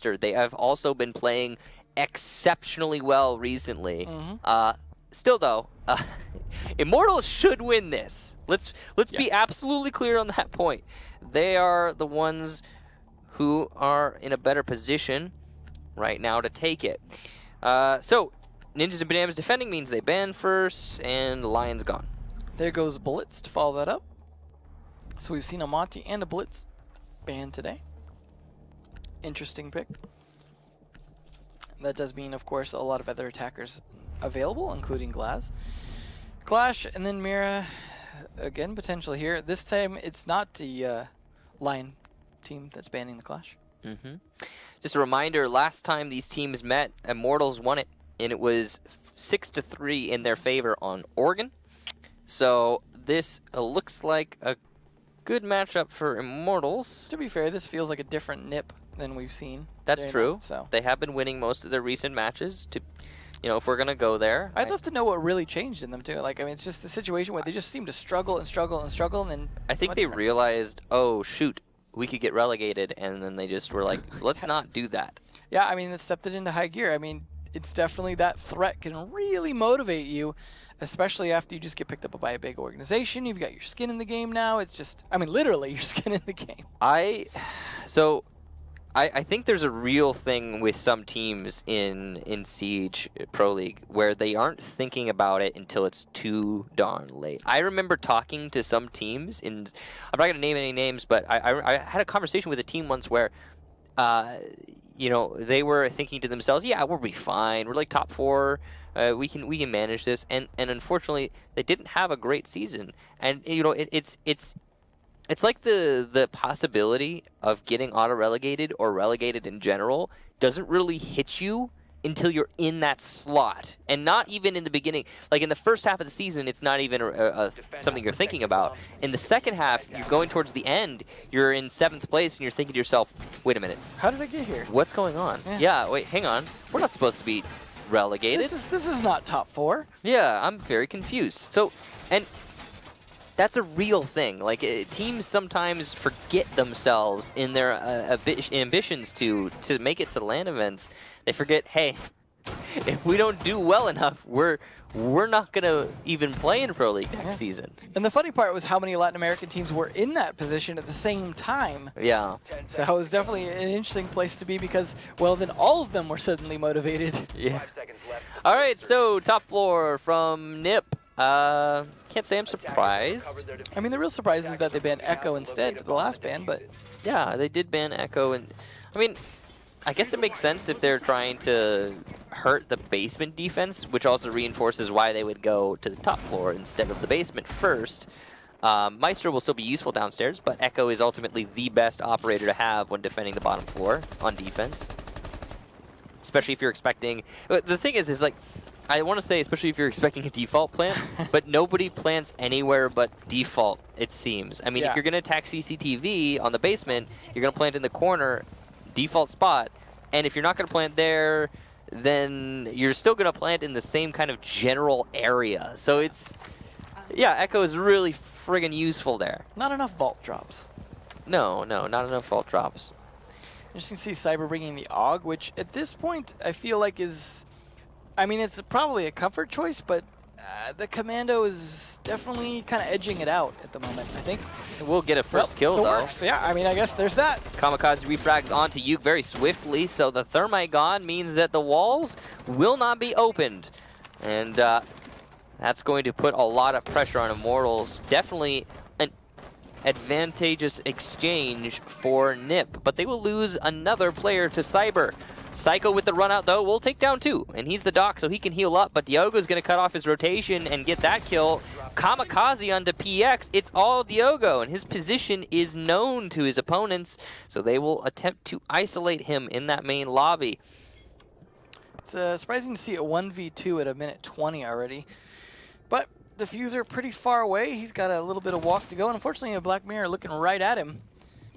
roster. They have also been playing exceptionally well recently. Still though, Immortals should win this. Let's be absolutely clear on that point. They are the ones who are in a better position right now to take it. So Ninjas and Pyjamas defending means they ban first, and the Lion's gone. There goes Blitz to follow that up. So we've seen a Monty and a Blitz banned today. Interesting pick. That does mean, of course, a lot of other attackers available, including Glaz. Clash, and then Mira, again, potential here. This time, it's not the Lion team that's banning the Clash. Just a reminder, last time these teams met, Immortals won it, and it was 6-3 in their favor on Oregon. So this looks like a good matchup for Immortals. To be fair, this feels like a different nip than we've seen. That's true. So they have been winning most of their recent matches. To, you know, if we're gonna go there, I'd love to know what really changed in them too. Like, I mean, it's just a situation where they just seem to struggle and struggle and struggle, and then I think they realized, oh shoot, we could get relegated, and then they just were like, let's not do that. Yeah, I mean, it stepped it into high gear. I mean, it's definitely that threat can really motivate you, especially after you just get picked up by a big organization. You've got your skin in the game now. It's just, I mean, literally your skin in the game. I think there's a real thing with some teams in Siege Pro League where they aren't thinking about it until it's too darn late. I remember talking to some teams, I'm not going to name any names, but I had a conversation with a team once where, you know, they were thinking to themselves, yeah, we'll be fine. We're like top 4. We can manage this. And unfortunately, they didn't have a great season. And, you know, it's like the possibility of getting auto-relegated or relegated in general doesn't really hit you until you're in that slot. And not even in the beginning. Like in the first half of the season, it's not even something you're thinking about. In the second half, you're going towards the end, you're in 7th place, and you're thinking to yourself, wait a minute. How did I get here? What's going on? Yeah, wait, hang on. We're not supposed to be relegated. This is not top 4. Yeah, I'm very confused. So, and that's a real thing. Like, teams sometimes forget themselves in their ambitions to make it to LAN events. They forget, hey, if we don't do well enough, we're not going to even play in Pro League next season. And the funny part was how many Latin American teams were in that position at the same time. Yeah. So it was definitely an interesting place to be because, well, then all of them were suddenly motivated. Yeah. All right, so top floor from Nip. Can't say I'm surprised. I mean, the real surprise is that they banned Echo instead for the last ban, but yeah, they did ban Echo, and I mean, I guess it makes sense if they're trying to hurt the basement defense, which also reinforces why they would go to the top floor instead of the basement first. Meister will still be useful downstairs, but Echo is ultimately the best operator to have when defending the bottom floor on defense. Especially if you're expecting... The thing is like, I want to say, especially if you're expecting a default plant, but nobody plants anywhere but default, it seems. I mean, if you're going to attack CCTV on the basement, you're going to plant in the corner, default spot, and if you're not going to plant there, then you're still going to plant in the same kind of general area. So it's... Yeah, Echo is really friggin' useful there. Not enough vault drops. No, not enough vault drops. Interesting to see Cyber bringing the AUG, which at this point I feel like is... I mean, it's probably a comfort choice, but the Commando is definitely kind of edging it out at the moment, I think. We'll get a first kill, though. Works. Yeah, I mean, I guess there's that. Kamikaze refrags onto Yuke very swiftly, so the Thermite gone means that the walls will not be opened. And that's going to put a lot of pressure on Immortals. Definitely an advantageous exchange for Nip, but they will lose another player to Cyber. Psycho with the run out, though, will take down 2, and he's the doc, so he can heal up, but Diogo's going to cut off his rotation and get that kill. Kamikaze onto PX, it's all Diogo, and his position is known to his opponents, so they will attempt to isolate him in that main lobby. It's surprising to see a 1v2 at a minute 20 already, but Diffuser pretty far away. He's got a little bit of walk to go, and unfortunately a Black Mirror looking right at him.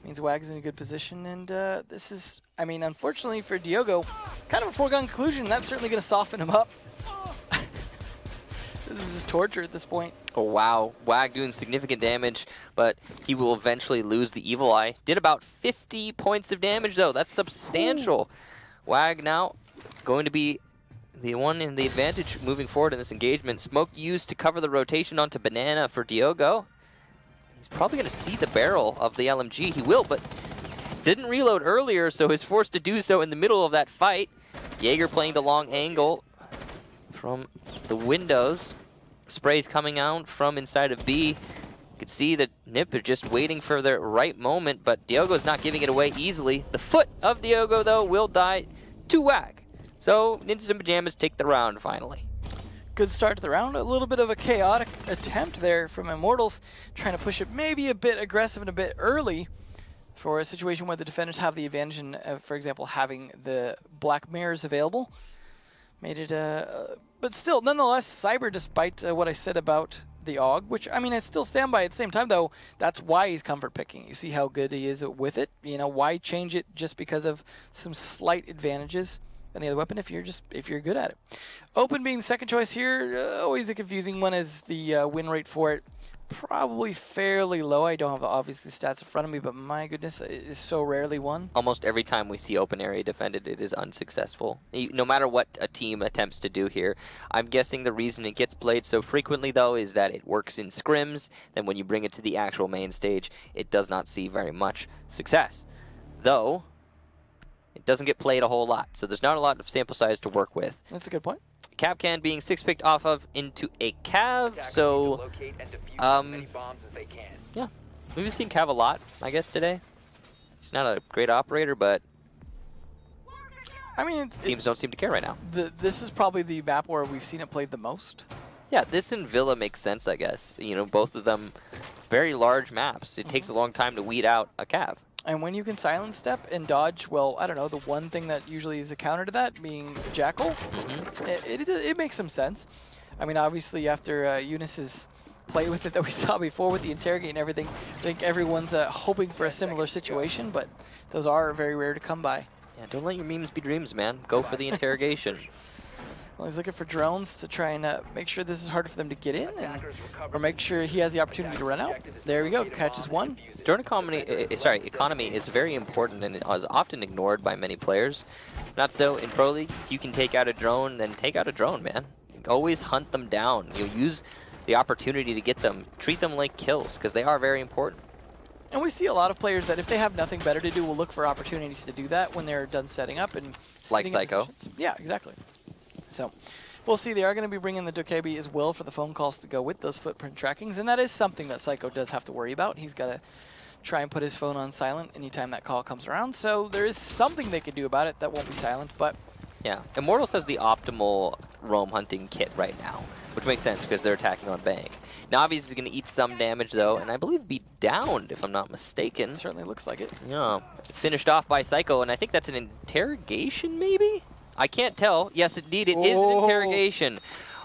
Means Wag's in a good position, and this is, I mean, unfortunately for Diogo, kind of a foregone conclusion. That's certainly going to soften him up. This This is just torture at this point. Oh, wow. Wag doing significant damage, but he will eventually lose the Evil Eye. Did about 50 points of damage, though. That's substantial. Ooh. Wag now going to be the one in the advantage moving forward in this engagement. Smoke used to cover the rotation onto Banana for Diogo. He's probably going to see the barrel of the LMG. He will, but didn't reload earlier, so is forced to do so in the middle of that fight. Jaeger playing the long angle from the windows. Sprays coming out from inside of B. You could see that Nip are just waiting for their right moment, but Diogo's not giving it away easily. The foot of Diogo, though, will die to Wag. So Ninjas in Pyjamas take the round finally. Good start to the round. A little bit of a chaotic attempt there from Immortals, trying to push it maybe a bit aggressive and a bit early for a situation where the defenders have the advantage in, for example, having the black mirrors available. Made it, but still, nonetheless, Cyber, despite what I said about the AUG, which, I mean, I still stand by at the same time, though, that's why he's comfort picking. You see how good he is with it. You know, why change it just because of some slight advantages than the other weapon if you're good at it. Open being the second choice here, always a confusing one as the win rate for it. Probably fairly low. I don't have obviously stats in front of me, but my goodness, it is so rarely won. Almost every time we see open area defended, it is unsuccessful. No matter what a team attempts to do here. I'm guessing the reason it gets played so frequently, though, is that it works in scrims. Then when you bring it to the actual main stage, it does not see very much success. Though, it doesn't get played a whole lot, so there's not a lot of sample size to work with. That's a good point. Cav can being 6-picked off of into a Cav, so yeah, we've seen Cav a lot, I guess, today. He's not a great operator, but I mean, teams don't seem to care right now. This is probably the map where we've seen it played the most. Yeah, this and Villa makes sense, I guess. You know, both of them very large maps. It takes a long time to weed out a Cav. And when you can silent step and dodge, well, I don't know, the one thing that usually is a counter to that being Jackal, it makes some sense. I mean, obviously, after Eunice's play with it that we saw before with the interrogate and everything, I think everyone's hoping for a similar situation, but those are very rare to come by. Yeah, don't let your memes be dreams, man. Go for the interrogation. Well, he's looking for drones to try and make sure this is harder for them to get in, or make sure he has the opportunity to run out. There we go, catches one. Drone economy is very important and is often ignored by many players. Not so in Pro League. You can take out a drone, then take out a drone, man. Always hunt them down. You use the opportunity to get them. Treat them like kills, because they are very important. And we see a lot of players that if they have nothing better to do, will look for opportunities to do that when they're done setting up and like Psycho. Yeah, exactly. So we'll see. They are going to be bringing the Dokebi as well for the phone calls to go with those footprint trackings, and that is something that Psycho does have to worry about. He's got to try and put his phone on silent anytime that call comes around, so there is something they could do about it that won't be silent, but... Yeah, Immortals has the optimal roam hunting kit right now, which makes sense because they're attacking on Bang. Navi's is going to eat some damage, though, and I believe be downed, if I'm not mistaken. Certainly looks like it. Yeah, finished off by Psycho, and I think that's an interrogation, maybe? I can't tell. Yes, indeed, it is an interrogation.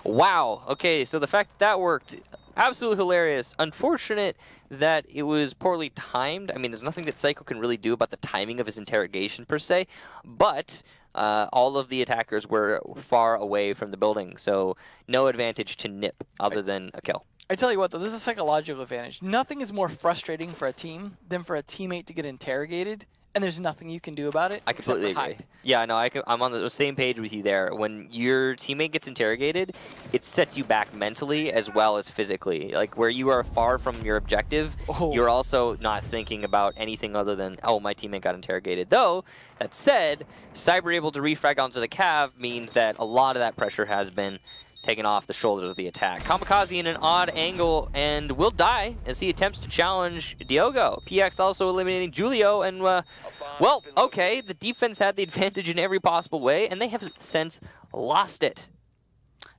Wow. Okay, so the fact that that worked, absolutely hilarious. Unfortunate that it was poorly timed. I mean, there's nothing that Psycho can really do about the timing of his interrogation, per se, but all of the attackers were far away from the building, so no advantage to Nip other than a kill. I tell you what, though, this is a psychological advantage. Nothing is more frustrating for a team than for a teammate to get interrogated, and there's nothing you can do about it. I completely agree. Yeah, no, I'm on the same page with you there. When your teammate gets interrogated, it sets you back mentally as well as physically. Like, where you are far from your objective, you're also not thinking about anything other than, oh, my teammate got interrogated. Though, that said, Cyber able to refrag onto the Cav means that a lot of that pressure has been taken off the shoulders of the attack. Kamikaze in an odd angle and will die as he attempts to challenge Diogo. PX also eliminating Julio, and well, okay, the defense had the advantage in every possible way, and they have since lost it.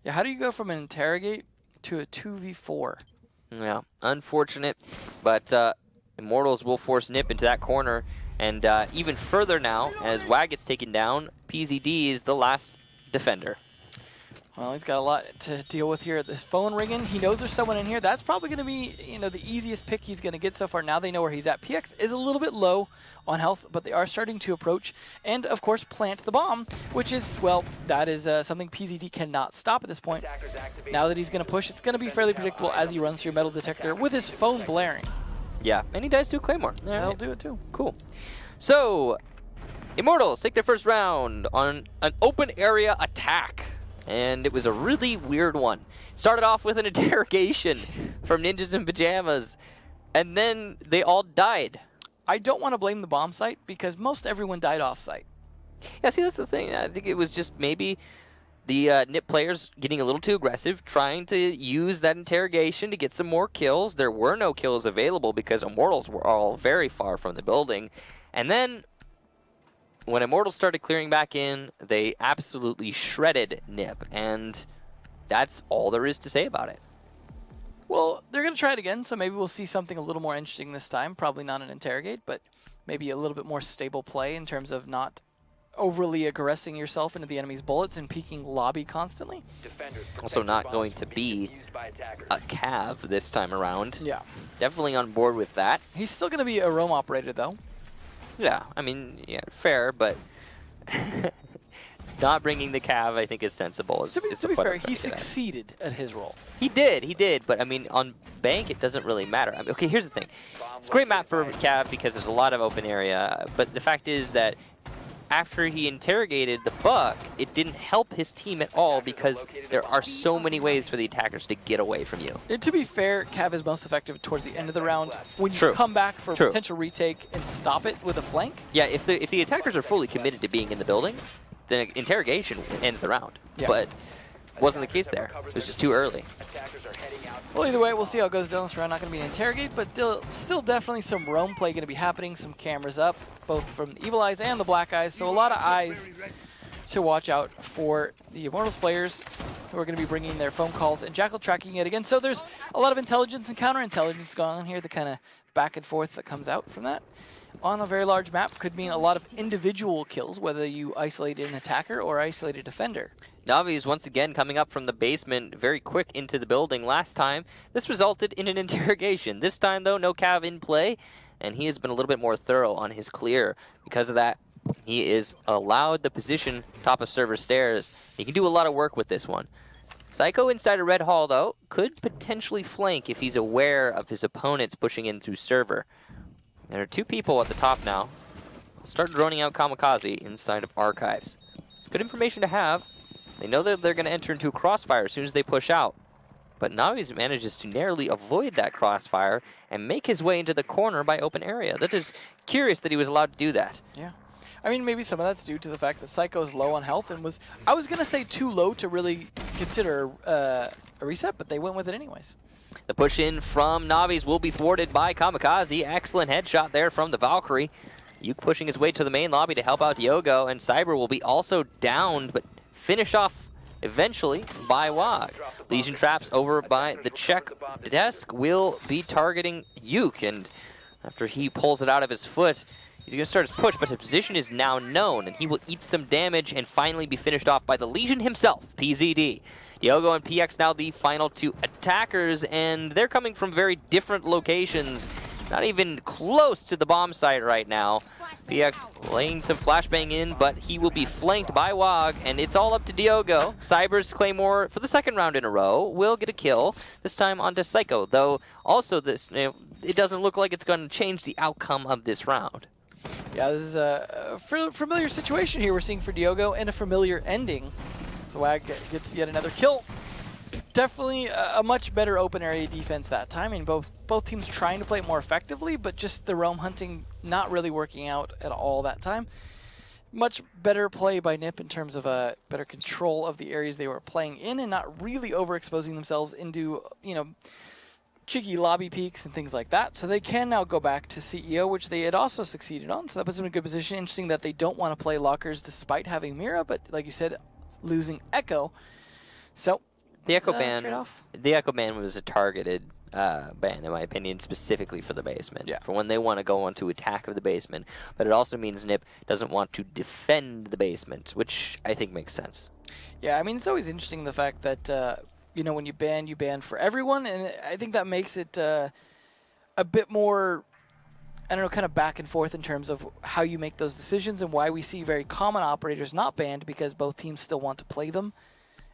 Yeah, how do you go from an interrogate to a 2v4? Yeah, unfortunate, but Immortals will force Nip into that corner, and even further now, as Wag gets taken down, PZD is the last defender. Well, he's got a lot to deal with here. This phone ringing. He knows there's someone in here. That's probably going to be, you know, the easiest pick he's going to get so far. Now they know where he's at. PX is a little bit low on health, but they are starting to approach and, of course, plant the bomb, which is, well, that is something PZD cannot stop at this point. Now that he's going to push, it's going to be fairly predictable as he runs through metal detector with his phone blaring. Yeah, and he does do Claymore. That'll do it too. Cool. So, Immortals take their first round on an open area attack. And it was a really weird one. It started off with an interrogation from Ninjas in Pyjamas, and then they all died. I don't want to blame the bomb site because most everyone died off site. Yeah, see, that's the thing. I think it was just maybe the NIP players getting a little too aggressive, trying to use that interrogation to get some more kills. There were no kills available because Immortals were all very far from the building. And then when Immortals started clearing back in, they absolutely shredded NIP, and that's all there is to say about it. Well, they're going to try it again, so maybe we'll see something a little more interesting this time. Probably not an interrogate, but maybe a little bit more stable play in terms of not overly aggressing yourself into the enemy's bullets and peeking lobby constantly. Also not going to be a Cav this time around. Yeah. Definitely on board with that. He's still going to be a roam operator, though. Yeah, I mean, yeah, fair, but not bringing the Cav, I think, is sensible. To be fair, he succeeded at his role. He did, but I mean, on Bank, it doesn't really matter. I mean, okay, here's the thing. It's a great map for Cav because there's a lot of open area, but the fact is that after he interrogated the Buck, it didn't help his team at all because there are so many ways for the attackers to get away from you. And to be fair, Cav is most effective towards the end of the round when you come back for potential retake and stop it with a flank. Yeah, if the attackers are fully committed to being in the building, then interrogation ends the round. Yeah. But wasn't the case there. It was just too early. Well, either way, we'll see how it goes down this round. Not going to be an interrogate, but still definitely some roam play going to be happening. Some cameras up, both from the Evil Eyes and the Black Eyes. So a lot of eyes to watch out for the Immortals players who are going to be bringing their phone calls and Jackal tracking it again. So there's a lot of intelligence and counterintelligence going on here, the kind of back and forth that comes out from that. On a very large map could mean a lot of individual kills, whether you isolated an attacker or isolated a defender. Navi is once again coming up from the basement very quick into the building. Last time, this resulted in an interrogation. This time, though, no Cav in play, and he has been a little bit more thorough on his clear. Because of that, he is allowed the position top of server stairs. He can do a lot of work with this one. Psycho inside a red hall, though, could potentially flank if he's aware of his opponents pushing in through server. There are two people at the top now. I'll start droning out Kamikaze inside of Archives. It's good information to have. They know that they're going to enter into a crossfire as soon as they push out. But Navi manages to narrowly avoid that crossfire and make his way into the corner by open area. That is curious that he was allowed to do that. Yeah. I mean, maybe some of that's due to the fact that Psycho's low on health and was, I was going to say too low to really consider a reset, but they went with it anyways. The push in from Navi's will be thwarted by Kamikaze. Excellent headshot there from the Valkyrie. Yuke pushing his way to the main lobby to help out Diogo, and Cyber will be also downed, but finished off eventually by Wog. Legion traps over by the Czech desk will be targeting Yuke, and after he pulls it out of his foot, he's going to start his push, but his position is now known, and he will eat some damage and finally be finished off by the Legion himself, PZD. Diogo and PX now the final two attackers, and they're coming from very different locations. Not even close to the bomb site right now. PX laying some flashbang in, but he will be flanked by Wog, and it's all up to Diogo. Cyber's Claymore for the second round in a row will get a kill, this time onto Psycho, though also this, it doesn't look like it's going to change the outcome of this round. Yeah, this is a familiar situation here we're seeing for Diogo, and a familiar ending. So Wag gets yet another kill. Definitely a much better open area defense that time. I mean, both teams trying to play it more effectively, but just the roam hunting not really working out at all that time. Much better play by NIP in terms of better control of the areas they were playing in and not really overexposing themselves into, cheeky lobby peaks and things like that. So they can now go back to CEO, which they had also succeeded on. So that puts them in a good position. Interesting that they don't want to play lockers despite having Mira, but like you said, losing Echo. So the Echo ban was a targeted ban, in my opinion, specifically for the basement. Yeah. For when they want to go on to attack of the basement. But it also means Nip doesn't want to defend the basement, which I think makes sense. Yeah, I mean, it's always interesting the fact that, you know, when you ban for everyone, and I think that makes it a bit more, I don't know, kind of back and forth in terms of how you make those decisions and why we see very common operators not banned because both teams still want to play them.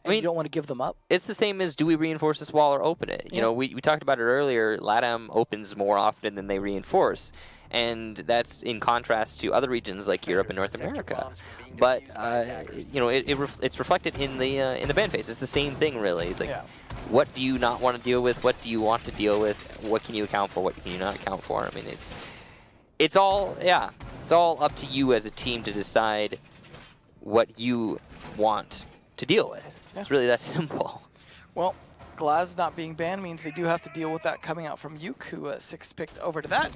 And you don't want to give them up. It's the same as, do we reinforce this wall or open it? You know, we talked about it earlier. LATAM opens more often than they reinforce. And that's in contrast to other regions like Europe and North America. But, you know, it's reflected in the ban phase. It's the same thing, really. It's like, what do you not want to deal with? What do you want to deal with? What can you account for? What can you not account for? I mean, it's all up to you as a team to decide what you want to deal with. It's really that simple. Well, Glaz not being banned means they do have to deal with that coming out from Yuke, who 6 picked over to that,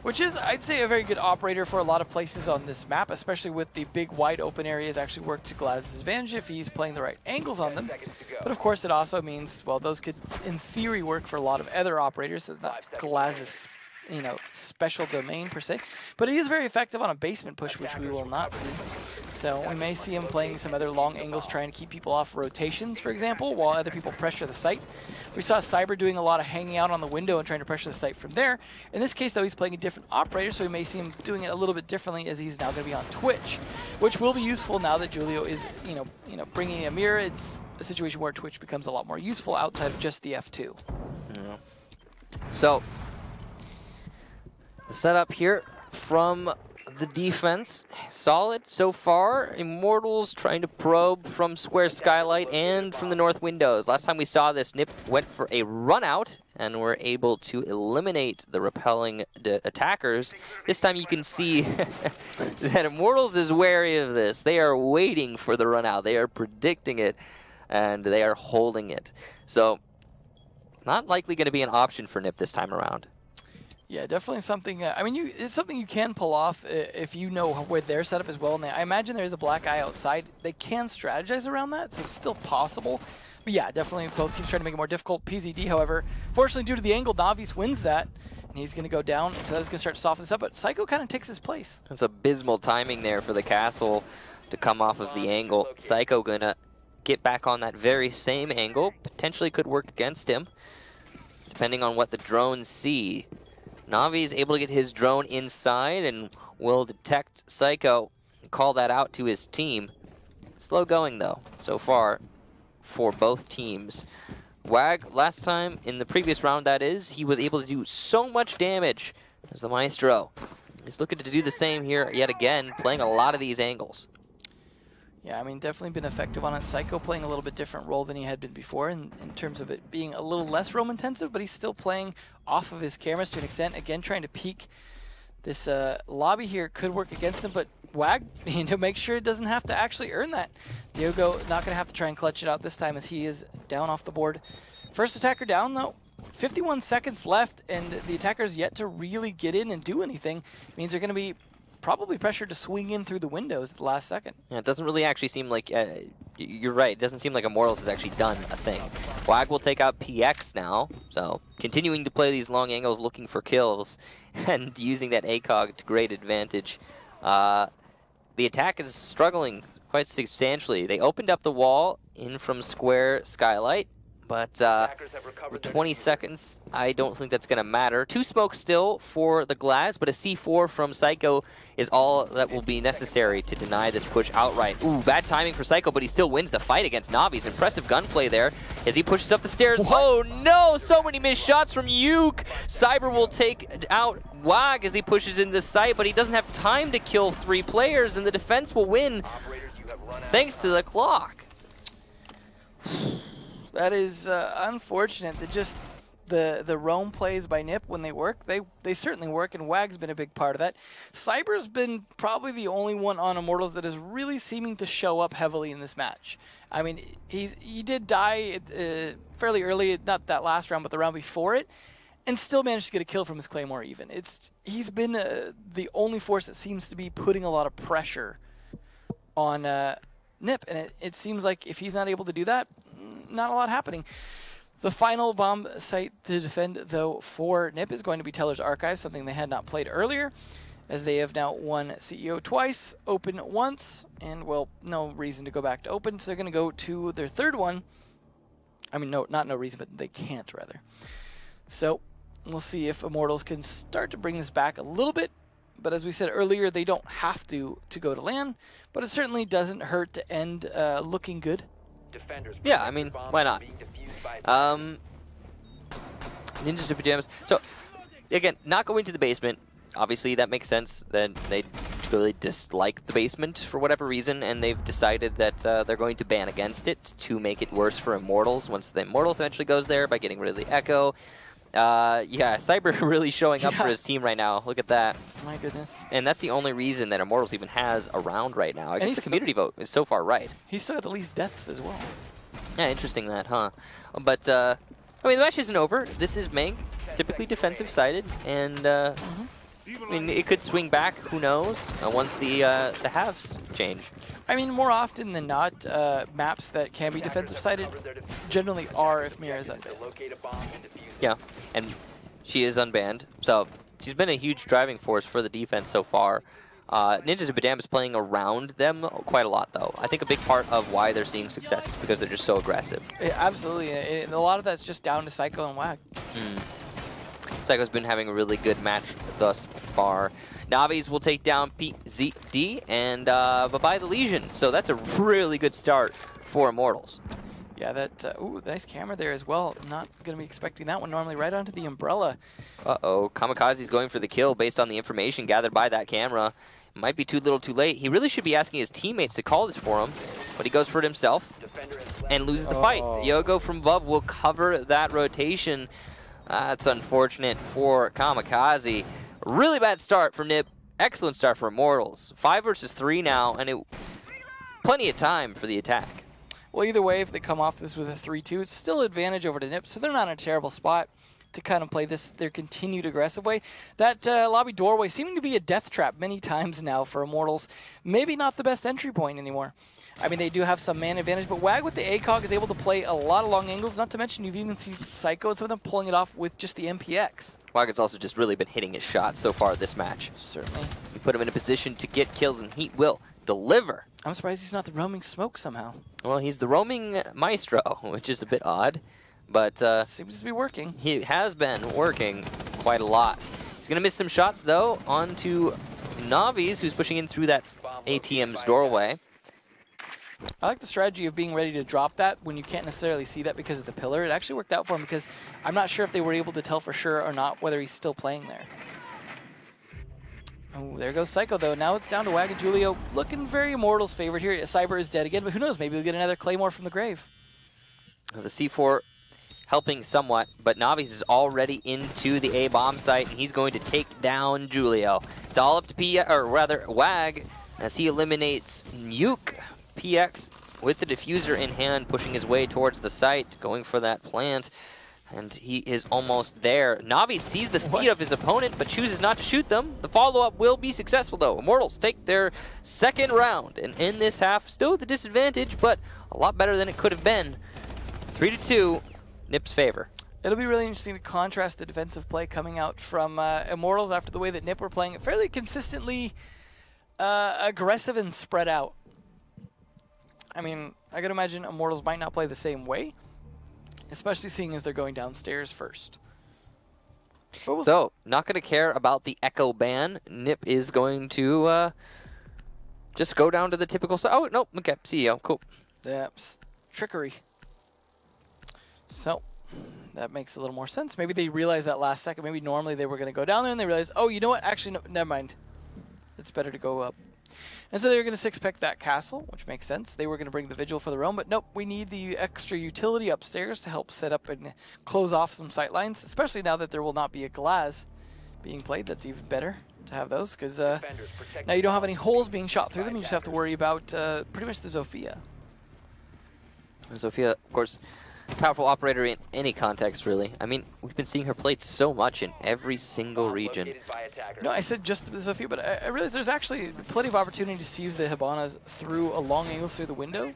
which is, I'd say, a very good operator for a lot of places on this map, especially with the big wide open areas actually work to Glaz's advantage if he's playing the right angles on them. But of course, it also means, well, those could, in theory, work for a lot of other operators. So not Glaz's, you know, special domain per se, but he is very effective on a basement push, which we will not see. So we may see him playing some other long angles, trying to keep people off rotations, for example, while other people pressure the site. We saw Cyber doing a lot of hanging out on the window and trying to pressure the site from there. In this case, though, he's playing a different operator, so we may see him doing it a little bit differently as he's now going to be on Twitch, which will be useful now that Julio is, you know, bringing a mirror. It's a situation where Twitch becomes a lot more useful outside of just the F2. Yeah. So the setup here from the defense, solid so far. Immortals trying to probe from square skylight and from the north windows. Last time we saw this, Nip went for a run out and were able to eliminate the repelling attackers. This time you can see that Immortals is wary of this. They are waiting for the run out. They are predicting it and they are holding it. So not likely going to be an option for Nip this time around. Yeah, definitely something. I mean, it's something you can pull off if you know where their setup is well. And I imagine there's a black eye outside. They can strategize around that, so it's still possible. But yeah, definitely both teams trying to make it more difficult. PZD, however, fortunately due to the angle, Navi's wins that, and he's going to go down. So that's going to start to soften this up. But Psycho kind of takes his place. That's abysmal timing there for the castle to come off of the angle. Psycho going to get back on that very same angle. Potentially could work against him, depending on what the drones see. Navi is able to get his drone inside and will detect Psycho and call that out to his team. Slow going, though, so far for both teams. Wag, last time, in the previous round that is, he was able to do so much damage as the Maestro. He's looking to do the same here yet again, playing a lot of these angles. Yeah, I mean, definitely been effective on it. Psycho playing a little bit different role than he had been before in terms of it being a little less roam intensive, but he's still playing off of his cameras to an extent. Again, trying to peek this lobby here could work against him, but Wag, you know, make sure it doesn't have to actually earn that. Diogo not going to have to try and clutch it out this time as he is down off the board. First attacker down, though. 51 seconds left, and the attacker's yet to really get in and do anything. It means they're going to be probably pressured to swing in through the windows at the last second. Yeah, it doesn't really actually seem like, you're right, it doesn't seem like Immortals has actually done a thing. Wag will take out PX now, so continuing to play these long angles, looking for kills, and using that ACOG to great advantage. The attack is struggling quite substantially. They opened up the wall in from square skylight, but with 20 seconds, I don't think that's going to matter. 2 smokes still for the Glaz, but a C4 from Psycho is all that will be necessary to deny this push outright. Ooh, bad timing for Psycho, but he still wins the fight against Navi's. Impressive gunplay there as he pushes up the stairs. What? Oh no, so many missed shots from Yuke. Cyber will take out Wag as he pushes in the site, but he doesn't have time to kill 3 players, and the defense will win thanks to the clock. That is unfortunate that just the roam plays by Nip, when they work, they certainly work, and Wag's been a big part of that. Cyber's been probably the only one on Immortals that is really seeming to show up heavily in this match. I mean, he did die fairly early, not that last round, but the round before it, and still managed to get a kill from his Claymore even. He's been the only force that seems to be putting a lot of pressure on Nip, and it seems like if he's not able to do that, not a lot happening. The final bomb site to defend, though, for NIP is going to be Teller's Archive, something they had not played earlier, as they have now won CEO twice, Open once, and, well, no reason to go back to Open, so they're going to go to their third one. I mean, no reason, but they can't, rather. So we'll see if Immortals can start to bring this back a little bit, but as we said earlier, they don't have to go to LAN, but it certainly doesn't hurt to end looking good. Yeah, I mean, why not? Ninjas and Pyjamas. So, again, not going to the basement. Obviously, that makes sense. Then they really dislike the basement for whatever reason, and they've decided that they're going to ban against it to make it worse for Immortals once the Immortals eventually goes there by getting rid of the Echo. Yeah, Cyber really showing up for his team right now. Look at that. My goodness. And that's the only reason that Immortals even has a round right now. I guess the community vote is so far right. He's still got the least deaths as well. Yeah, interesting that, huh? But, I mean, the match isn't over. This is Meg, typically defensive-sided, and, I mean, it could swing back, who knows, once the halves change. I mean, more often than not, maps that can be defensive-sided generally are if Mira is unbanned. Yeah, and she is unbanned, so she's been a huge driving force for the defense so far. Ninjas and Pyjamas playing around them quite a lot, though. I think a big part of why they're seeing success is because they're just so aggressive. Absolutely, and a lot of that's just down to Psycho and Wag. Psycho's been having a really good match thus far. Navis will take down PZD and bye-bye the Legion. So that's a really good start for Immortals. Yeah, that, ooh, nice camera there as well. Not going to be expecting that one normally right onto the umbrella. Uh-oh, Kamikaze's going for the kill based on the information gathered by that camera. Might be too little too late. He really should be asking his teammates to call this for him, but he goes for it himself and loses the fight. Yogo from above will cover that rotation. That's unfortunate for Kamikaze. Really bad start for NIP. Excellent start for Immortals. 5 versus 3 now, and plenty of time for the attack. Well, either way, if they come off this with a 3-2, it's still an advantage over to NIP, so they're not in a terrible spot to kind of play this their continued aggressive way. That lobby doorway seeming to be a death trap many times now for Immortals. Maybe not the best entry point anymore. I mean, they do have some man advantage, but Wag with the ACOG is able to play a lot of long angles, not to mention you've even seen Psycho and some of them pulling it off with just the MPX. Wag has also just really been hitting his shots so far this match. Certainly. You put him in a position to get kills, and he will deliver. I'm surprised he's not the roaming smoke somehow. Well, he's the roaming maestro, which is a bit odd, but seems to be working. He has been working quite a lot. He's going to miss some shots, though, onto Navis, who's pushing in through that ATM's doorway. I like the strategy of being ready to drop that when you can't necessarily see that because of the pillar. It actually worked out for him because I'm not sure if they were able to tell for sure or not whether he's still playing there. Oh, there goes Psycho, though. Now it's down to Wag and Julio. Looking very Immortals' favorite here. Cyber is dead again, but who knows? Maybe we'll get another Claymore from the grave. The C4 helping somewhat, but Navis is already into the A bomb site, and he's going to take down Julio. It's all up to Wag as he eliminates Nuke. PX with the diffuser in hand, pushing his way towards the site, going for that plant. And he is almost there. Navi sees the feet of his opponent, but chooses not to shoot them. The follow-up will be successful, though. Immortals take their second round, and in this half, still with a disadvantage, but a lot better than it could have been. 3-2, NIP's favor. It'll be really interesting to contrast the defensive play coming out from Immortals after the way that NIP were playing it fairly consistently aggressive and spread out. I mean, I could imagine Immortals might not play the same way, especially seeing as they're going downstairs first. So, not going to care about the Echo ban. NIP is going to just go down to the typical... Oh, no, okay, CEO, cool. Yep, trickery. So, that makes a little more sense. Maybe they realized that last second. Maybe normally they were going to go down there, and they realized, oh, you know what? Actually, no, never mind. It's better to go up. And so they were going to six-pick that castle, which makes sense. They were going to bring the Vigil for the roam, but nope, we need the extra utility upstairs to help set up and close off some sight lines, especially now that there will not be a Glaz being played. That's even better to have those, because now you don't have any holes being shot through them. You just have to worry about pretty much the Zofia. Zofia, of course, powerful operator in any context, really. I mean, we've been seeing her played so much in every single region. No, I said just the Zofia, but I realize there's actually plenty of opportunities to use the Hibanas through a long angles through the window.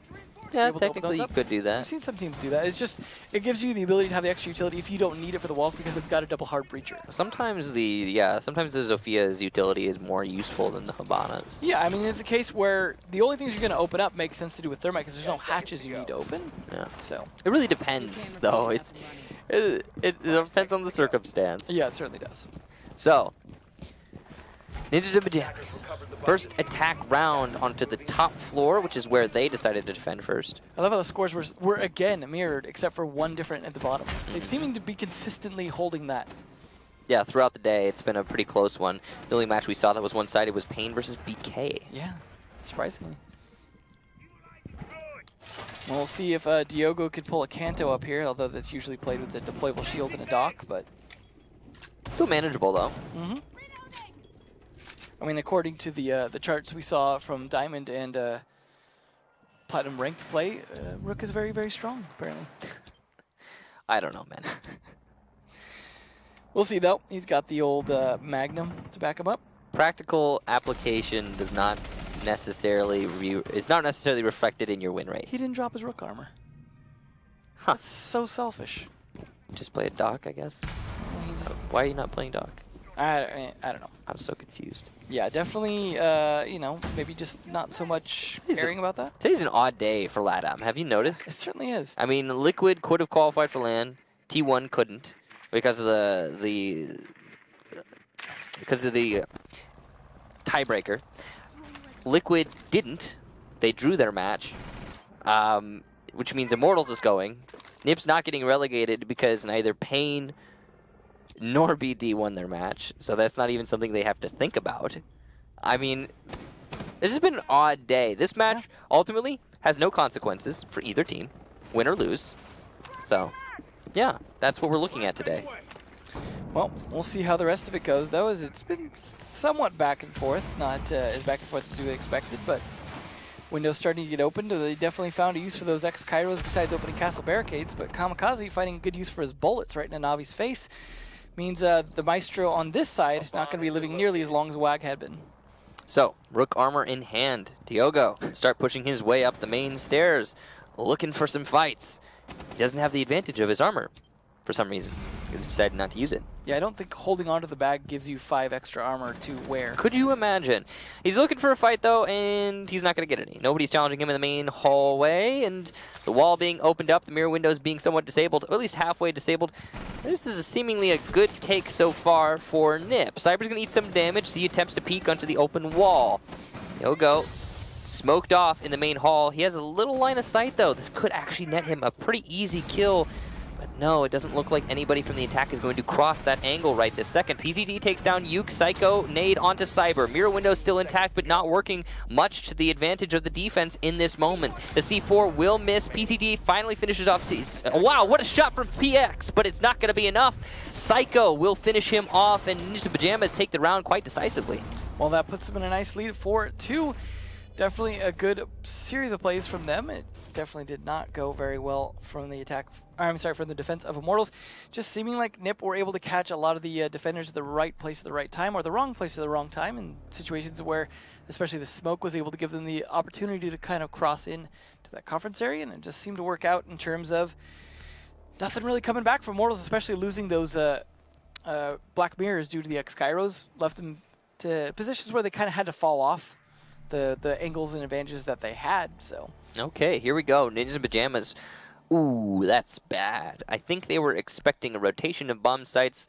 to be Yeah, able to open technically those you up. could do I've that. seen some teams do that. It's just, it gives you the ability to have the extra utility if you don't need it for the walls because they've got a double hard breacher. Sometimes the Zophia's utility is more useful than the Hibana's. Yeah, I mean, it's a case where the only things you're going to open up make sense to do with Thermite because there's no hatches you need to open. Yeah. So It really depends, though. It depends on the circumstance. yeah, it certainly does. So, Ninjas and Pyjamas. First attack round onto the top floor, which is where they decided to defend first. I love how the scores were again mirrored, except for one different at the bottom. They've seeming to be consistently holding that. Yeah, throughout the day, it's been a pretty close one. The only match we saw that was one-sided was Pain versus BK. Yeah, surprisingly. Well, we'll see if Diogo could pull a Kanto up here, although that's usually played with a deployable shield and a dock, but... Still manageable, though. Mm-hmm. I mean, according to the charts we saw from Diamond and Platinum ranked play, Rook is very, very strong, apparently. I don't know, man. We'll see, though. He's got the old Magnum to back him up. Practical application does not necessarily is not necessarily reflected in your win rate. He didn't drop his Rook armor. Huh. That's so selfish. Just play a dock, I guess. He just, Why are you not playing dock? I don't know. I'm so confused. Yeah, definitely, you know, maybe just not so much caring about that. Today's an odd day for LATAM. Have you noticed? It certainly is. I mean, Liquid could have qualified for LAN. T1 couldn't because of the tiebreaker. Liquid didn't. They drew their match, which means Immortals is going. NiP's not getting relegated because neither Pain nor BD won their match, so that's not even something they have to think about. I mean, this has been an odd day. This match ultimately has no consequences for either team, win or lose. So, yeah, that's what we're looking at today. Well, we'll see how the rest of it goes, though, as it's been somewhat back and forth. Not as back and forth as we expected, but windows starting to get opened. They definitely found a use for those X-Kairos besides opening castle barricades, but Kamikaze finding good use for his bullets right in Navi's face. Means the Maestro on this side is not going to be living nearly as long as WAG had been. So, Rook armor in hand. Diogo start pushing his way up the main stairs, looking for some fights. He doesn't have the advantage of his armor for some reason. He's decided not to use it. Yeah, I don't think holding onto the bag gives you 5 extra armor to wear. Could you imagine? He's looking for a fight, though, and he's not going to get any. Nobody's challenging him in the main hallway, and the wall being opened up, the mirror windows being somewhat disabled, or at least halfway disabled. This is seemingly a good take so far for NiP. Cyber's going to eat some damage. He attempts to peek onto the open wall. Diogo smoked off in the main hall. He has a little line of sight, though. This could actually net him a pretty easy kill. But no, it doesn't look like anybody from the attack is going to cross that angle right this second. PZD takes down Yuke, Psycho, nade onto Cyber. Mirror window still intact, but not working much to the advantage of the defense in this moment. The C4 will miss. PZD finally finishes off. Wow, what a shot from PX, but it's not going to be enough. Psycho will finish him off, and Ninja Pyjamas take the round quite decisively. Well, that puts them in a nice lead 4-2. Definitely a good series of plays from them. It definitely did not go very well from the attack. I'm sorry, from the defense of Immortals. Just seeming like NiP were able to catch a lot of the defenders at the right place at the right time, or the wrong place at the wrong time, in situations where, especially the smoke was able to give them the opportunity to kind of cross in to that conference area, and it just seemed to work out in terms of nothing really coming back from Immortals, especially losing those black mirrors due to the X-Kairos. Left them to positions where they kind of had to fall off the angles and advantages that they had. So okay, here we go. Ninjas and Pyjamas. Ooh, that's bad. I think they were expecting a rotation of bomb sites,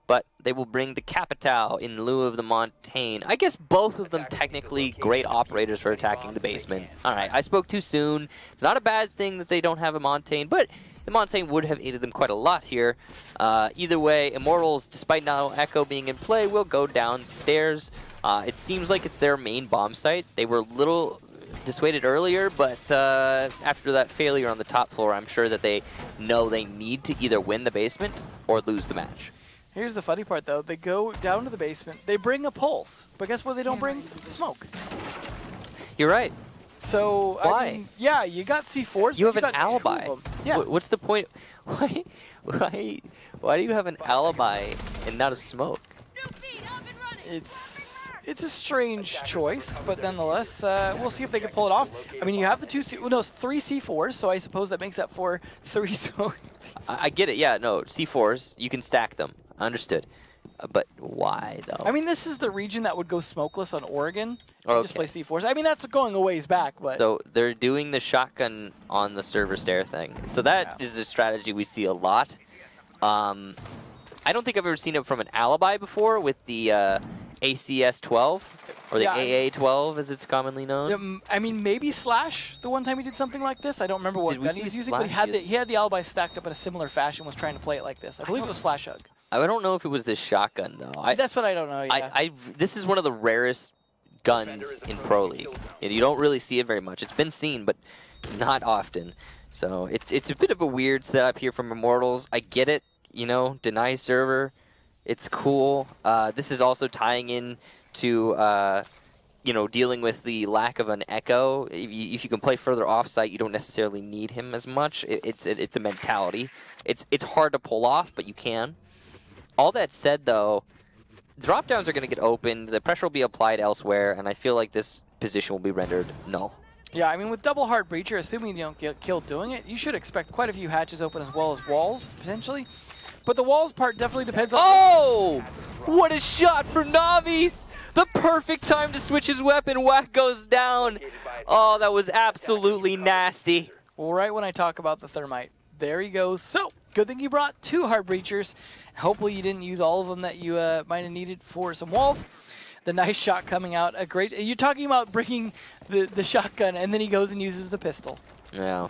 but they will bring the Capital in lieu of the Montaigne. I guess both of them technically great operators for attacking the basement. All right, I spoke too soon. It's not a bad thing that they don't have a Montaigne, but the Montaigne would have aided them quite a lot here. Either way, Immortals, despite now Echo being in play, will go downstairs. It seems like it's their main bomb site. They were a little dissuaded earlier, but after that failure on the top floor, I'm sure that they know they need to either win the basement or lose the match. Here's the funny part, though. They go down to the basement. They bring a pulse, but guess what they don't bring? Smoke. You're right. So, why? I mean, yeah, you got C4s. You have an got alibi. Yeah. What's the point? Why do you have an alibi and not a smoke? It's It's a strange choice, but nonetheless, we'll see if they can pull it off. I mean, you have the three C4s, so I suppose that makes up for 3. So I get it. Yeah, no, C4s, you can stack them. Understood. But why, though? I mean, this is the region that would go smokeless on Oregon. Okay. Just play C4s. I mean, that's going a ways back, but... So they're doing the shotgun on the server stair thing. So that is a strategy we see a lot. I don't think I've ever seen it from an alibi before with the ACS-12, or the AA-12 as it's commonly known. I mean, maybe Slash, the one time he did something like this. I don't remember what gun he was using, but he had the alibi stacked up in a similar fashion, was trying to play it like this. I believe it was Slash Hug. I don't know if it was this shotgun, though. That's what I don't know, yeah. This is one of the rarest guns in Pro League. And you don't really see it very much. It's been seen, but not often. So it's a bit of a weird setup here from Immortals. I get it, you know, deny server. It's cool. This is also tying in to, you know, dealing with the lack of an echo. If you can play further off-site, you don't necessarily need him as much. It's a mentality. It's hard to pull off, but you can. All that said, though, drop-downs are going to get opened, the pressure will be applied elsewhere, and I feel like this position will be rendered null. Yeah, I mean, with double hard breacher, assuming you don't get killed doing it, you should expect quite a few hatches open as well as walls, potentially. But the walls part definitely depends on... Oh! What a shot from Navi's! The perfect time to switch his weapon. Whack goes down. Oh, that was absolutely nasty. Well, right when I talk about the thermite, there he goes. So, good thing you brought 2 hard breachers. Hopefully you didn't use all of them that you might have needed for some walls. The nice shot coming out. A great. You're talking about bringing the shotgun, and then he goes and uses the pistol. Yeah.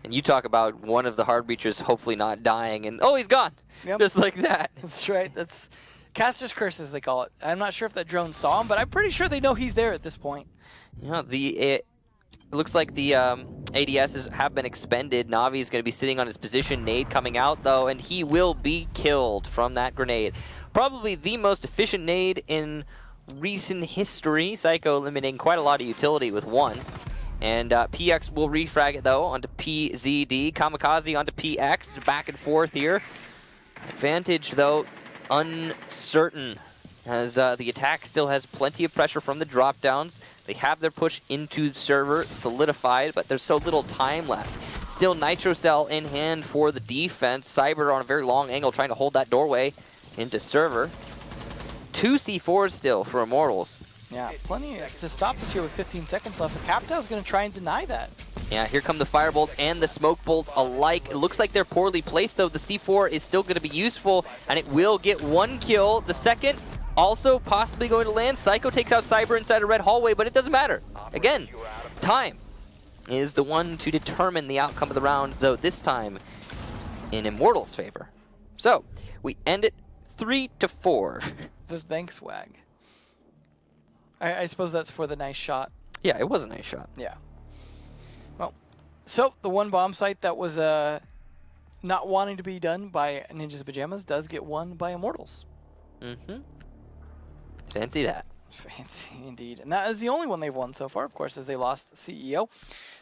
And you talk about one of the hard breachers hopefully not dying, and oh, he's gone. Yep. Just like that. That's right. That's Caster's Curse, as they call it. I'm not sure if that drone saw him, but I'm pretty sure they know he's there at this point. Yeah, it looks like the ADSs have been expended. Navi's going to be sitting on his position. Nade coming out, though, and he will be killed from that grenade. Probably the most efficient nade in recent history. Psycho eliminating quite a lot of utility with 1. And PX will refrag it, though, onto PZD. Kamikaze onto PX. Back and forth here. Advantage, though, uncertain, as the attack still has plenty of pressure from the drop-downs. They have their push into server solidified, but there's so little time left. Still Nitro Cell in hand for the defense. Cyber on a very long angle trying to hold that doorway into server. 2 C4s still for Immortals. Yeah, plenty to stop this here with 15 seconds left. The Capitao is going to try and deny that. Yeah, here come the firebolts and the smoke bolts alike. It looks like they're poorly placed, though. The C4 is still going to be useful, and it will get 1 kill. The second also possibly going to land. Psycho takes out Cyber inside a red hallway, but it doesn't matter. Again, time is the one to determine the outcome of the round, though this time in Immortals' favor. So, we end it 3-4. Thanks, Wag. I suppose that's for the nice shot. Yeah, it was a nice shot. Yeah. Well, so the one bomb site that was not wanting to be done by Ninja's Pyjamas does get won by Immortals. Mm-hmm. Fancy that. Fancy indeed. And that is the only one they've won so far, of course, as they lost CEO.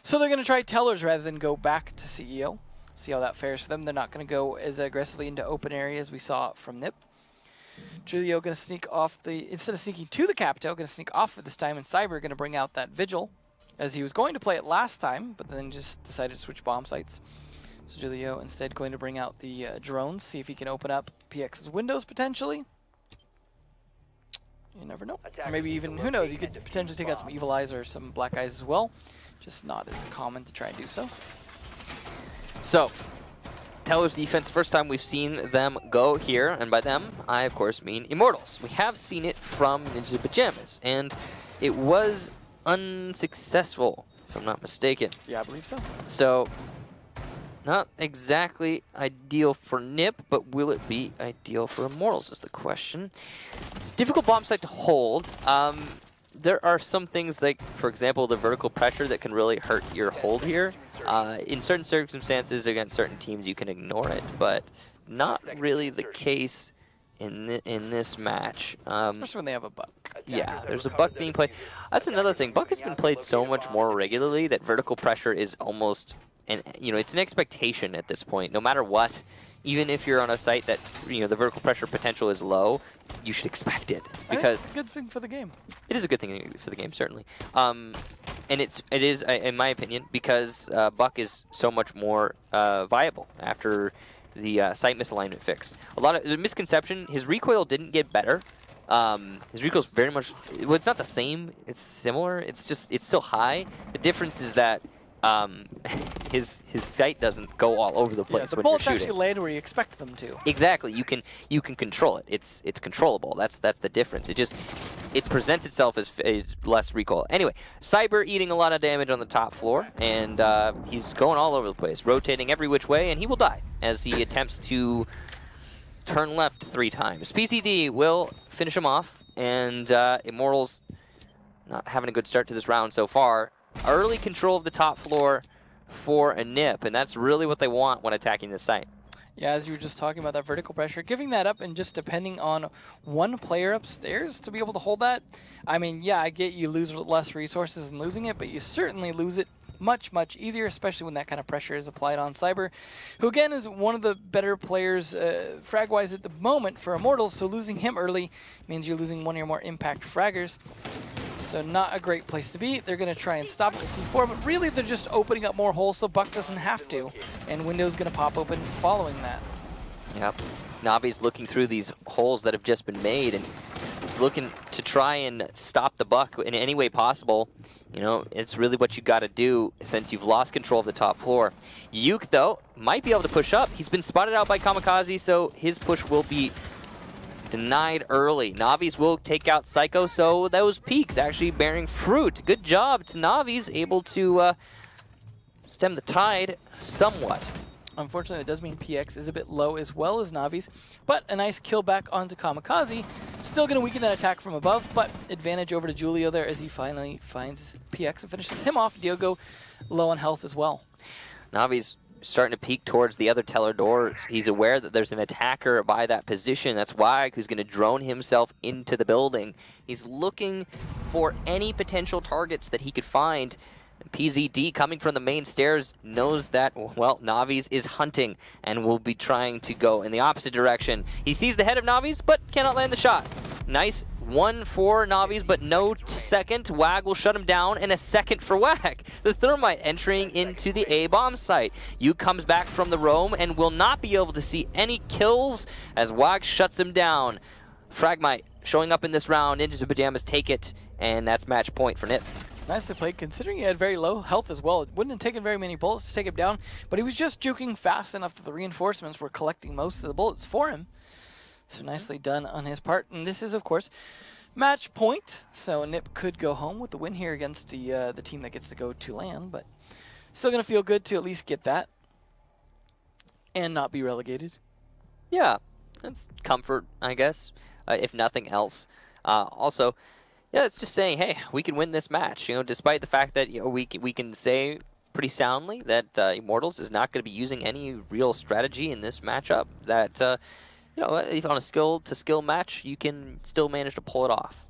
So they're going to try Tellers rather than go back to CEO. See how that fares for them. They're not going to go as aggressively into open areas we saw from Nip. Julio going to sneak off instead of sneaking to the Capitao, going to sneak off for this time, and Cyber going to bring out that Vigil, as he was going to play it last time, but then just decided to switch bomb sites. So Julio instead going to bring out the drones, see if he can open up PX's windows potentially. You never know. Or maybe even, who knows, you could potentially take out some Evil Eyes or some Black Eyes as well. Just not as common to try and do so. So, Teller's defense, first time we've seen them go here, and by them, I of course mean Immortals. We have seen it from Ninja Pyjamas, and it was unsuccessful, if I'm not mistaken. Yeah, I believe so. So, not exactly ideal for Nip, but will it be ideal for Immortals is the question. It's a difficult bomb site to hold. There are some things like, for example, the vertical pressure that can really hurt your hold here. In certain circumstances against certain teams, you can ignore it, but not really the case in this match. Especially when they have a Buck. Yeah, there's a Buck being played. That's another thing. Buck has been played so much more regularly that vertical pressure is almost, it's an expectation at this point. No matter what, even if you're on a site that the vertical pressure potential is low, you should expect it I think because it's a good thing for the game. it is a good thing for the game, certainly. And it is, in my opinion, because Buck is so much more viable after the sight misalignment fix. A lot of the misconception, his recoil didn't get better. His recoil is very much, well, it's not the same, it's similar, it's still high. The difference is that his sight doesn't go all over the place The when bullets you're shooting. actually land where you expect them to. Exactly, you can control it. It's controllable. That's the difference. It presents itself as less recoil. Anyway, Cyber eating a lot of damage on the top floor, and he's going all over the place, rotating every which way, and he will die as he attempts to turn left 3 times. PCD will finish him off, and Immortals not having a good start to this round so far. Early control of the top floor for a nip, and that's really what they want when attacking this site. Yeah, as you were just talking about that vertical pressure, giving that up and just depending on one player upstairs to be able to hold that. I mean, yeah, I get you lose less resources in losing it, but you certainly lose it much, much easier, especially when that kind of pressure is applied on Cyber, who again is one of the better players frag-wise at the moment for Immortals, so losing him early means you're losing one of your more impact fraggers. So not a great place to be. They're going to try and stop it with C4, but really they're just opening up more holes so Buck doesn't have to. And Window's going to pop open following that. Yep. Navi's looking through these holes that have just been made, and he's looking to try and stop the Buck in any way possible. You know, it's really what you got to do since you've lost control of the top floor. Yuke, though, might be able to push up. He's been spotted out by Kamikaze, so his push will be denied early. Navi's will take out Psycho, so those peaks actually bearing fruit. Good job to Navi's, able to stem the tide somewhat. Unfortunately, that does mean PX is a bit low as well as Navi's, but a nice kill back onto Kamikaze. Still going to weaken that attack from above, but advantage over to Julio there as he finally finds PX and finishes him off. Diogo low on health as well. Navi's starting to peek towards the other teller door. He's aware that there's an attacker by that position. That's Wag, who's going to drone himself into the building. He's looking for any potential targets that he could find. PZD, coming from the main stairs, knows that, well, Navi's is hunting and will be trying to go in the opposite direction. He sees the head of Navi's, but cannot land the shot. Nice. 1 for Navi's, but no second. Wag will shut him down, and a second for Wag. The Thermite entering into the A-bomb site. Yu comes back from the roam and will not be able to see any kills as Wag shuts him down. Fragmite showing up in this round. Ninjas and Pyjamas take it, and that's match point for Nip. Nicely played, considering he had very low health as well. It wouldn't have taken very many bullets to take him down, but he was just juking fast enough that the reinforcements were collecting most of the bullets for him. So nicely done on his part. And this is, of course, match point. So Nip could go home with the win here against the team that gets to go to LAN, but still going to feel good to at least get that and not be relegated. Yeah, that's comfort, I guess, if nothing else. Also, yeah, it's just saying, hey, we can win this match. You know, despite the fact that we can say pretty soundly that Immortals is not going to be using any real strategy in this matchup. That you know, if on a skill-to-skill match, you can still manage to pull it off.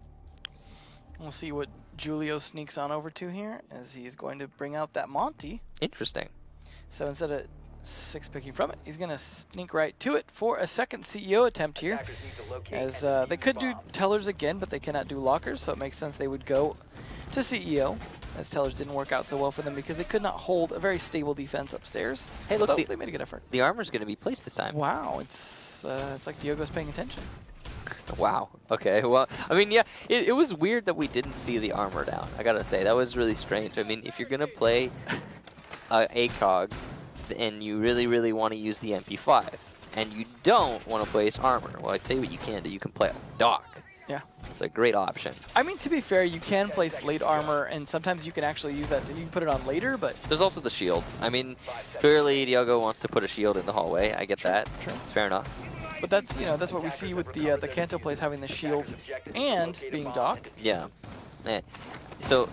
We'll see what Julio sneaks on over to here, as he's going to bring out that Monty. Interesting. So instead of 6 picking from it, he's going to sneak right to it for a second CEO attempt here. As they could do tellers again, but they cannot do lockers, so it makes sense they would go to CEO, as tellers didn't work out so well for them because they could not hold a very stable defense upstairs. Hey, look, they made a good effort. The armor's going to be placed this time. Wow, it's like Diogo's paying attention. Wow. Okay. Well, I mean, yeah, it was weird that we didn't see the armor down. I gotta say, that was really strange. I mean, if you're gonna play ACOG and you really want to use the MP5 and you don't want to place armor, well, I tell you what you can do. You can play a Doc. Yeah. It's a great option. I mean, to be fair, you can place late armor, and sometimes you can actually use that. You can put it on later, but... There's also the shield. I mean, clearly Diogo wants to put a shield in the hallway. I get that. True. It's fair enough. But that's, you know, that's what we see with the Kanto plays having the shield and being Doc. Yeah. So,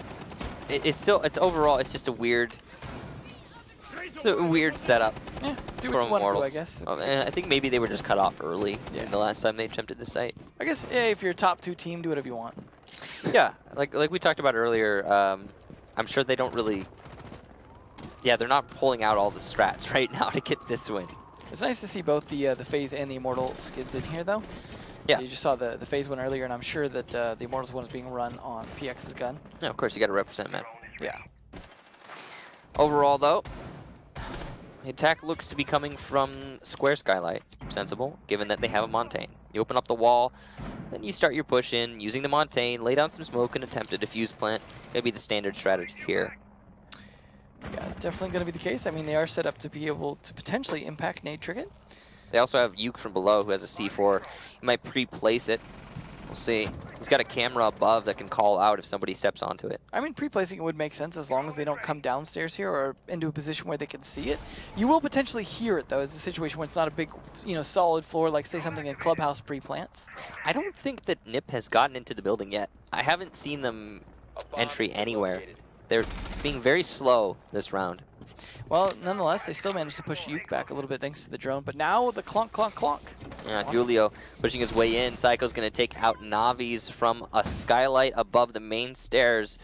it's overall, it's just a weird... It's a weird setup. Yeah, do what you want to do, I guess. And I think maybe they were just cut off early the last time they attempted the site. I guess, yeah, if you're a top 2 team, do whatever you want. Yeah, like we talked about earlier, I'm sure they don't really... Yeah, they're not pulling out all the strats right now to get this win. It's nice to see both the FaZe and the Immortal skids in here, though. Yeah. You just saw the phase one earlier, and I'm sure that the Immortals one is being run on PX's gun. Yeah, of course, you got to represent, man. Yeah. Overall, though, the attack looks to be coming from Square Skylight. Sensible, given that they have a Montaigne. You open up the wall, then you start your push in, using the Montaigne, lay down some smoke, and attempt a defuse plant. Gonna be the standard strategy here. Yeah, definitely going to be the case. I mean, they are set up to be able to potentially impact nade trick it. They also have Yuke from below who has a C4. He might pre-place it. We'll see. He's got a camera above that can call out if somebody steps onto it. I mean, pre-placing it would make sense as long as they don't come downstairs here or into a position where they can see it. You will potentially hear it, though, as a situation where it's not a big, solid floor, like, say, something in Clubhouse pre-plants. I don't think that NIP has gotten into the building yet. I haven't seen them entry anywhere. They're being very slow this round. Well, nonetheless, they still managed to push Yuke back a little bit thanks to the drone, but now the clonk, clonk, clonk. Yeah, Julio pushing his way in. Psycho's going to take out Navi's from a skylight above the main stairs.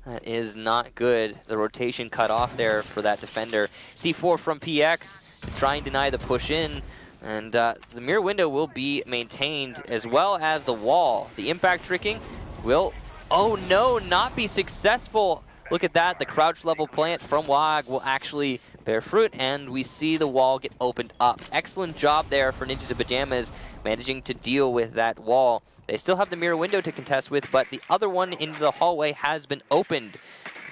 That is not good. The rotation cut off there for that defender. C4 from PX to try and deny the push in. And the mirror window will be maintained as well as the wall. The impact tricking will, oh no, not be successful. Look at that, the crouch level plant from WAG will actually bear fruit, and we see the wall get opened up. Excellent job there for Ninjas in Pyjamas, managing to deal with that wall. They still have the mirror window to contest with, but the other one into the hallway has been opened.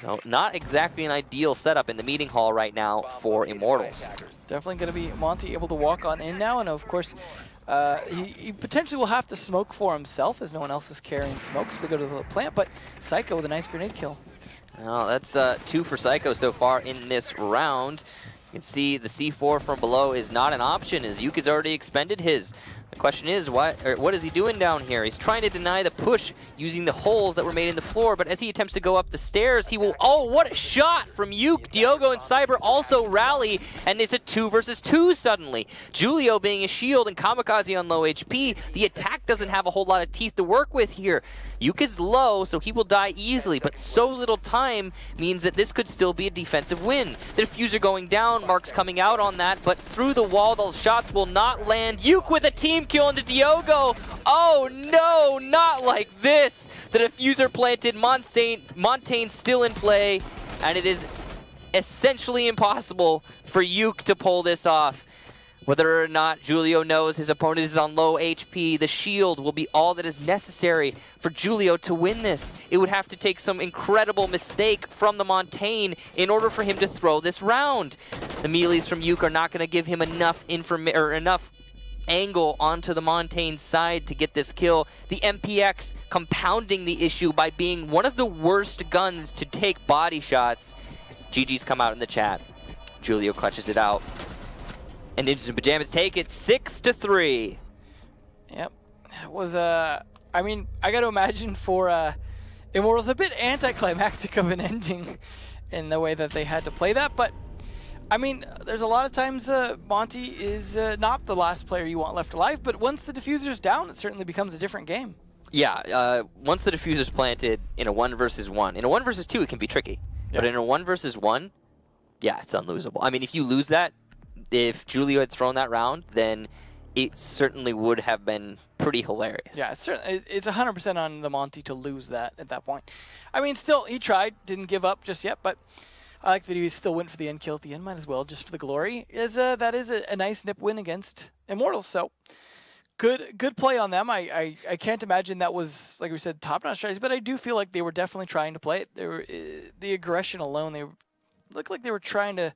So not exactly an ideal setup in the meeting hall right now for Immortals. Definitely going to be Monty able to walk on in now, and of course, he potentially will have to smoke for himself as no one else is carrying smokes if they go to the plant, but Psycho with a nice grenade kill. Well, that's 2 for Psycho so far in this round. You can see the C4 from below is not an option as Yuke has already expended his. The question is, what is he doing down here? He's trying to deny the push using the holes that were made in the floor, but as he attempts to go up the stairs, he will... Oh, what a shot from Yuke! Diogo and Cyber also rally, and it's a 2 versus 2 suddenly. Julio being a shield and Kamikaze on low HP, the attack doesn't have a whole lot of teeth to work with here. Yuke is low, so he will die easily, but so little time means that this could still be a defensive win. The diffuser going down, Mark's coming out on that, but through the wall, those shots will not land. Yuke with a team kill into Diogo. Oh no, not like this. The diffuser planted, Montaigne still in play, and it is essentially impossible for Yuke to pull this off. Whether or not Julio knows his opponent is on low HP, the shield will be all that is necessary for Julio to win this. It would have to take some incredible mistake from the Montaigne in order for him to throw this round. The melees from Yuke are not going to give him enough angle onto the Montaigne's side to get this kill. The MPX compounding the issue by being one of the worst guns to take body shots. GG's come out in the chat. Julio clutches it out. And Ninjas in Pyjamas take it 6-3. Yep. It was, I mean, I got to imagine for Immortals a bit anticlimactic of an ending in the way that they had to play that. But, I mean, there's a lot of times Monty is not the last player you want left alive. But once the diffuser's down, it certainly becomes a different game. Yeah, once the diffuser's planted in a 1 versus 1. In a 1 versus 2, it can be tricky. Yeah. But in a 1 versus 1, yeah, it's unlosable. I mean, if you lose that, if Julio had thrown that round, then it certainly would have been pretty hilarious. Yeah, it's 100% on the Monty to lose that at that point. I mean, still, he tried, didn't give up just yet, but I like that he still went for the end kill at the end. Might as well, just for the glory. That is a nice nip win against Immortals, so good play on them. I can't imagine that was, like we said, top-notch strategy, but I do feel like they were definitely trying to play it. They were, the aggression alone, they looked like they were trying to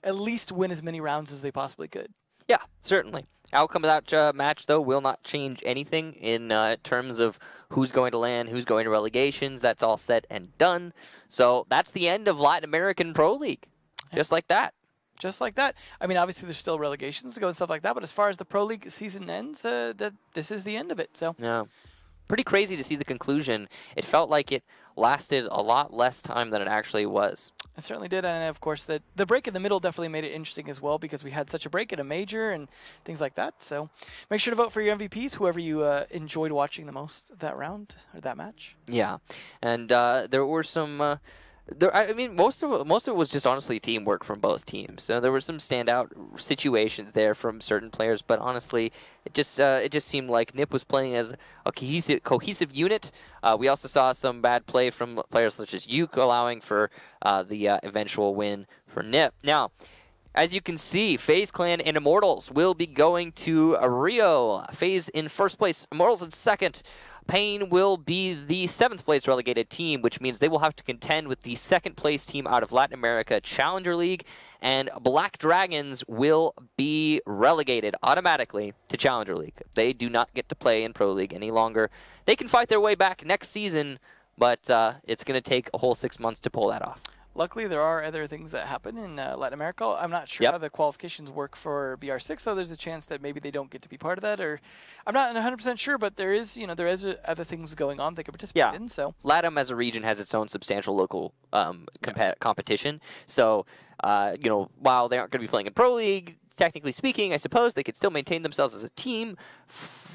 at least win as many rounds as they possibly could. Yeah, certainly. Outcome of that match, though, will not change anything in terms of who's going to land, who's going to relegations. That's all said and done. So that's the end of Latin American Pro League. Just like that. Just like that. I mean, obviously, there's still relegations to go and stuff like that, but as far as the Pro League season ends, this is the end of it. So yeah. Pretty crazy to see the conclusion. It felt like it lasted a lot less time than it actually was. It certainly did, and of course the break in the middle definitely made it interesting as well because we had such a break at a major and things like that. So make sure to vote for your MVPs, whoever you enjoyed watching the most that round or that match. Yeah, and there were some I mean, most of it was just honestly teamwork from both teams. So there were some standout situations there from certain players, but honestly, it just seemed like NIP was playing as a cohesive unit. We also saw some bad play from players such as Yuke, allowing for the eventual win for NIP. Now, as you can see, FaZe Clan and Immortals will be going to Rio. FaZe in first place, Immortals in second. Pain will be the 7th place relegated team, which means they will have to contend with the 2nd place team out of Latin America Challenger League, and Black Dragons will be relegated automatically to Challenger League. They do not get to play in Pro League any longer. They can fight their way back next season, but it's going to take a whole 6 months to pull that off. Luckily, there are other things that happen in Latin America. I'm not sure how the qualifications work for BR6, though. There's a chance that maybe they don't get to be part of that, or I'm not 100% sure. But there is, there is other things going on they could participate in. So LATAM as a region has its own substantial local competition. So while they aren't going to be playing in Pro League, technically speaking, I suppose they could still maintain themselves as a team.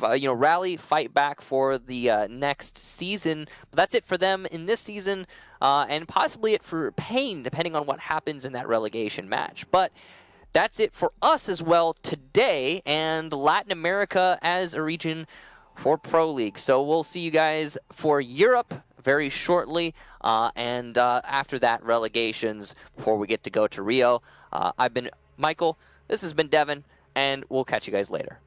Rally, fight back for the next season. But that's it for them in this season, and possibly it for Pain, depending on what happens in that relegation match. But that's it for us as well today, and Latin America as a region for Pro League. So we'll see you guys for Europe very shortly, and after that, relegations before we get to go to Rio. I've been Michael, this has been Devin, and we'll catch you guys later.